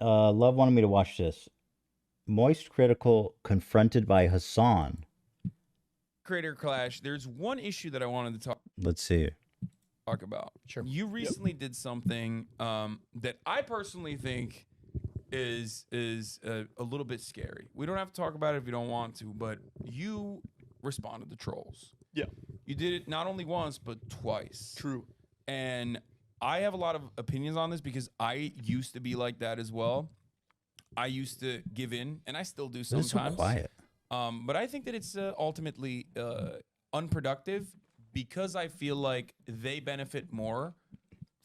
Love wanted me to watch this. MoistCritikal confronted by Hassan. Creator Clash. There's one issue that I wanted to Let's see. talk about. Sure. You recently did something that I personally think is a little bit scary. We don't have to talk about it if you don't want to, but you responded to trolls. Yeah. You did it not only once but twice. True. And I have a lot of opinions on this because I used to be like that as well. I used to give in, and I still do sometimes. It's so quiet. But I think that it's ultimately unproductive because I feel like they benefit more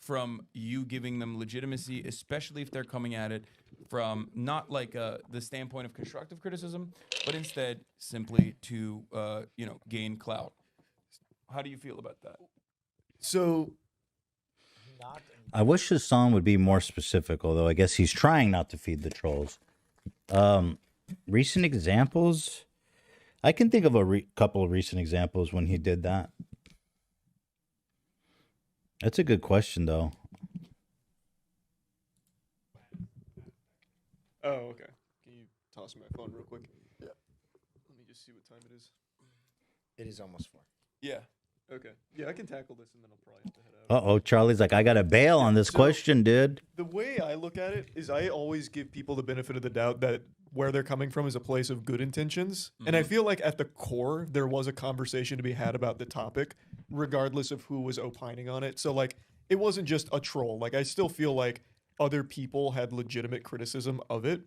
from you giving them legitimacy, especially if they're coming at it from not like the standpoint of constructive criticism, but instead simply to gain clout. How do you feel about that? So, I wish Hassan would be more specific, although I guess he's trying not to feed the trolls. Recent examples? I can think of a couple of recent examples when he did that. That's a good question, though. oh, okay. Can you toss me my phone real quick? Yeah. Let me just see what time it is. It is almost 4. Yeah. Okay. Yeah, I can tackle this and then I'll probably have to head out. Uh-oh, Charlie's like, I got to bail on this question, dude. The way I look at it is I always give people the benefit of the doubt that where they're coming from is a place of good intentions. Mm-hmm. And I feel like at the core, there was a conversation to be had about the topic, regardless of who was opining on it. So, like, it wasn't just a troll. Like, I still feel like other people had legitimate criticism of it.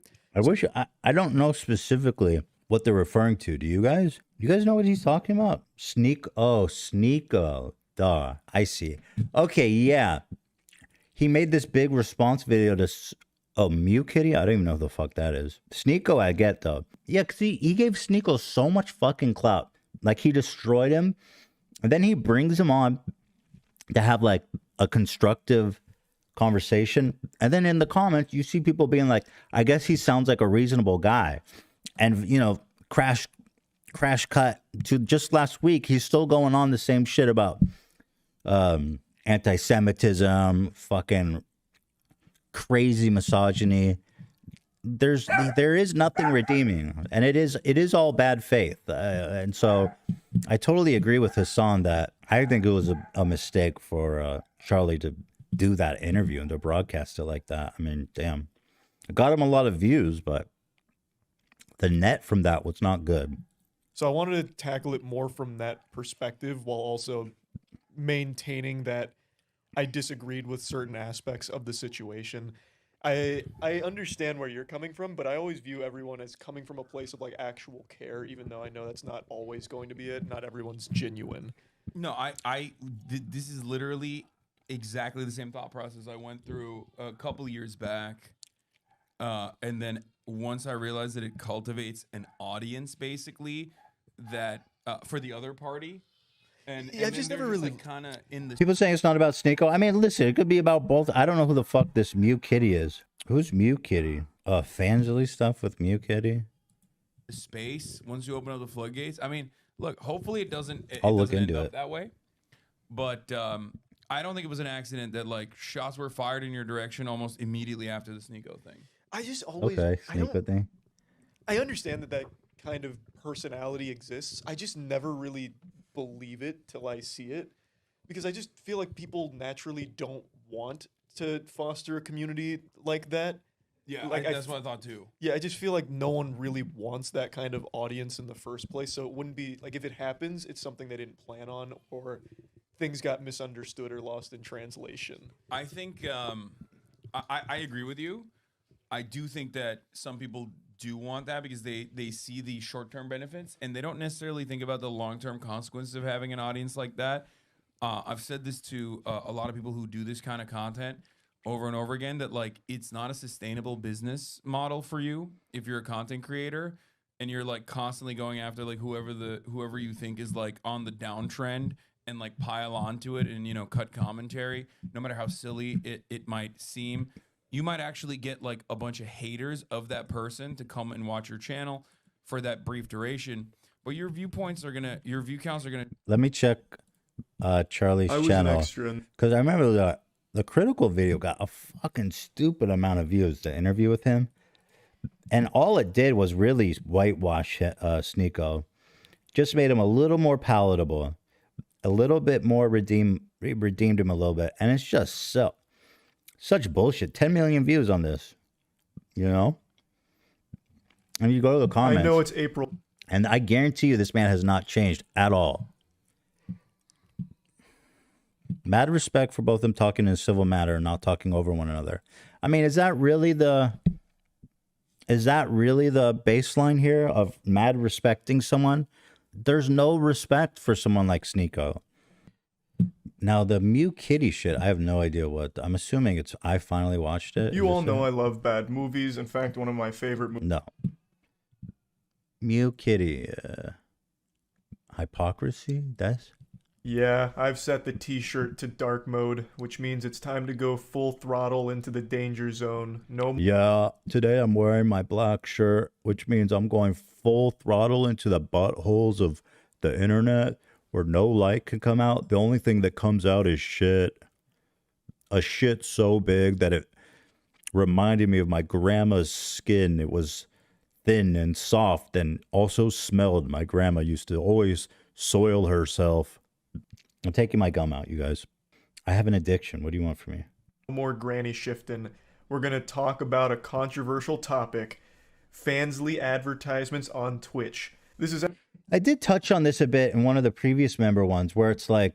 I don't know specifically what they're referring to. Do you guys? You guys know what he's talking about? Sneeko. Duh. I see. Okay, yeah. He made this big response video to Mew Kitty. I don't even know who the fuck that is. Sneeko, I get though. Yeah, because he gave Sneeko so much fucking clout. Like, he destroyed him. And then he brings him on to have like a constructive conversation. And then in the comments, you see people being like, I guess he sounds like a reasonable guy. And, you know, crash cut to just last week, he's still going on the same shit about anti-Semitism, fucking crazy misogyny. There is nothing redeeming, and it is all bad faith. And so I totally agree with Hassan that I think it was a mistake for Charlie to do that interview and to broadcast it like that. I mean, damn, it got him a lot of views, but the net from that was not good. So I wanted to tackle it more from that perspective while also maintaining that I disagreed with certain aspects of the situation. I understand where you're coming from, but I always view everyone as coming from a place of like actual care, even though I know that's not always going to be it. Not everyone's genuine. No, this is literally exactly the same thought process I went through a couple of years back. And then once I realized that it cultivates an audience, basically, that for the other party. And I just never really kind of in the people saying it's not about Sneeko. I mean, listen, it could be about both. I don't know who the fuck this Mew Kitty is. Who's Mew Kitty? Fansley stuff with Mew Kitty. Space. Once you open up the floodgates, I mean, look. Hopefully, it doesn't. I'll look doesn't into end it up that way. But I don't think it was an accident that like shots were fired in your direction almost immediately after the Sneeko thing. I just always Sneeko thing. I understand that kind of personality exists. I just never really believe it till I see it, because I just feel like people naturally don't want to foster a community like that. Yeah, like that's what I thought too. Yeah, I just feel like no one really wants that kind of audience in the first place. So it wouldn't be like if it happens, it's something they didn't plan on, or things got misunderstood or lost in translation. I think I agree with you. I do think that some people do want that because they see the short-term benefits and they don't necessarily think about the long-term consequences of having an audience like that. I've said this to a lot of people who do this kind of content over and over again, that like it's not a sustainable business model for you if you're a content creator and you're like constantly going after like whoever you think is like on the downtrend and like pile onto it and, you know, cut commentary, no matter how silly it might seem. You might actually get like a bunch of haters of that person to come and watch your channel for that brief duration. But your view counts are gonna. Let me check Charlie's channel, because I remember that the Critical video got a fucking stupid amount of views, the interview with him. And all it did was really whitewash Sneeko. Just made him a little more palatable, a little bit more redeemed him a little bit. And it's just such bullshit. 10 million views on this, you know? And you go to the comments. I know it's April. And I guarantee you this man has not changed at all. Mad respect for both them talking in a civil matter and not talking over one another. I mean, is that really the baseline here of mad respecting someone? There's no respect for someone like Sneeko. Now, the Mew Kitty shit, I have no idea what. I'm assuming it's I finally watched it. You all know I love bad movies. In fact, one of my favorite movies. No. Mew Kitty. Hypocrisy? That's... Yeah, I've set the t-shirt to dark mode, which means it's time to go full throttle into the danger zone. Yeah, today I'm wearing my black shirt, which means I'm going full throttle into the buttholes of the internet where no light can come out. The only thing that comes out is shit. A shit so big that it reminded me of my grandma's skin. It was thin and soft and also smelled. My grandma used to always soil herself. I'm taking my gum out, you guys. I have an addiction. What do you want from me? No more granny shifting. We're going to talk about a controversial topic. Fansly advertisements on Twitch. I did touch on this a bit in one of the previous member ones where it's like,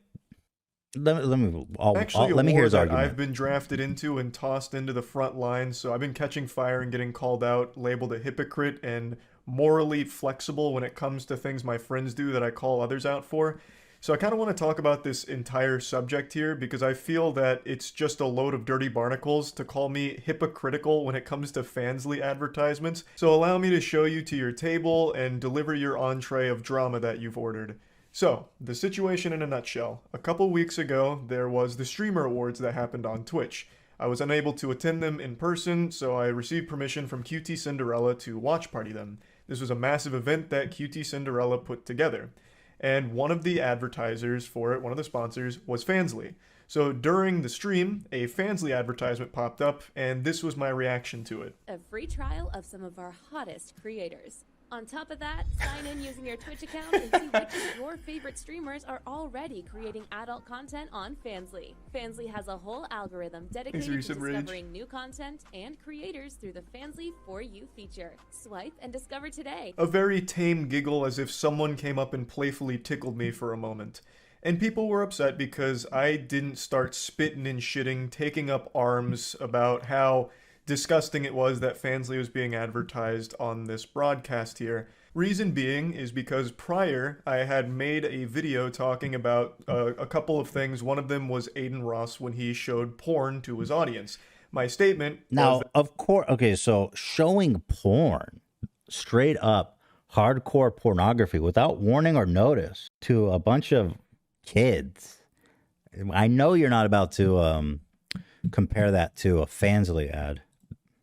let me hear his argument. I've been drafted into and tossed into the front line, so I've been catching fire and getting called out, labeled a hypocrite, and morally flexible when it comes to things my friends do that I call others out for. So I kind of want to talk about this entire subject here because I feel that it's just a load of dirty barnacles to call me hypocritical when it comes to Fansly advertisements. So allow me to show you to your table and deliver your entree of drama that you've ordered. So, the situation in a nutshell. A couple weeks ago, there was the Streamer Awards that happened on Twitch. I was unable to attend them in person, so I received permission from QT Cinderella to watch party them. This was a massive event that QT Cinderella put together. And one of the advertisers for it, one of the sponsors, was Fansly. So during the stream, a Fansly advertisement popped up, and this was my reaction to it. A free trial of some of our hottest creators. On top of that, sign in using your Twitch account and see which of your favorite streamers are already creating adult content on Fansly. Fansly has a whole algorithm dedicated to discovering new content and creators through the Fansly For You feature. Swipe and discover today. A very tame giggle as if someone came up and playfully tickled me for a moment. And people were upset because I didn't start spitting and shitting, taking up arms about how disgusting it was that Fansly was being advertised on this broadcast here. Reason being is because prior I had made a video talking about a couple of things. One of them was Aiden Ross when he showed porn to his audience. My statement now, was that, of course, okay, so showing porn, straight up hardcore pornography without warning or notice to a bunch of kids. I know you're not about to compare that to a Fansly ad.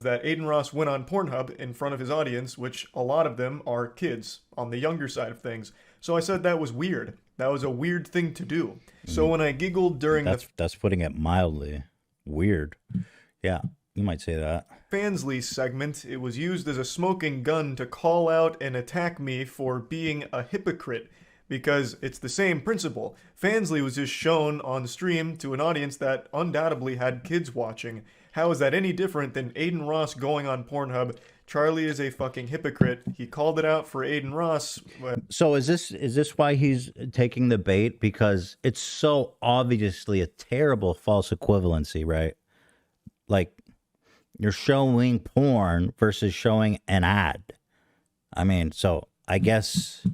that Aiden Ross went on Pornhub in front of his audience, which a lot of them are kids on the younger side of things. So I said that was weird. That was a weird thing to do. So when I giggled during that's putting it mildly. Weird. Yeah, you might say that. Fansly segment, it was used as a smoking gun to call out and attack me for being a hypocrite, because it's the same principle. Fansly was just shown on stream to an audience that undoubtedly had kids watching. How is that any different than Aiden Ross going on Pornhub? Charlie is a fucking hypocrite. He called it out for Aiden Ross. So is this why he's taking the bait? Because it's so obviously a terrible false equivalency, right? Like, you're showing porn versus showing an ad. I mean, so I guess...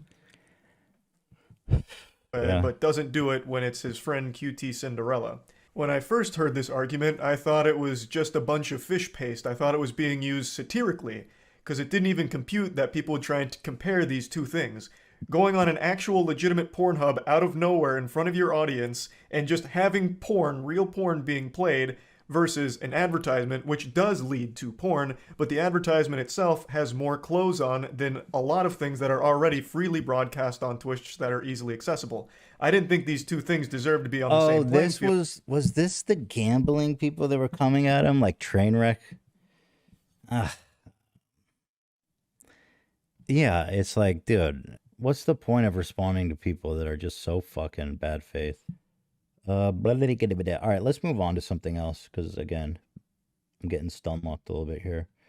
Yeah. But doesn't do it when it's his friend QT Cinderella. When I first heard this argument, I thought it was just a bunch of fish paste. I thought it was being used satirically, because it didn't even compute that people would try to compare these two things. Going on an actual legitimate Pornhub out of nowhere in front of your audience and just having porn, real porn being played, versus an advertisement, which does lead to porn, but the advertisement itself has more clothes on than a lot of things that are already freely broadcast on Twitch that are easily accessible. I didn't think these two things deserved to be on the Oh, same playing this field. was this the gambling people that were coming at him like Trainwreck? Yeah, it's like, dude, what's the point of responding to people that are just so fucking bad faith? All right, let's move on to something else because again, I'm getting stun locked a little bit here.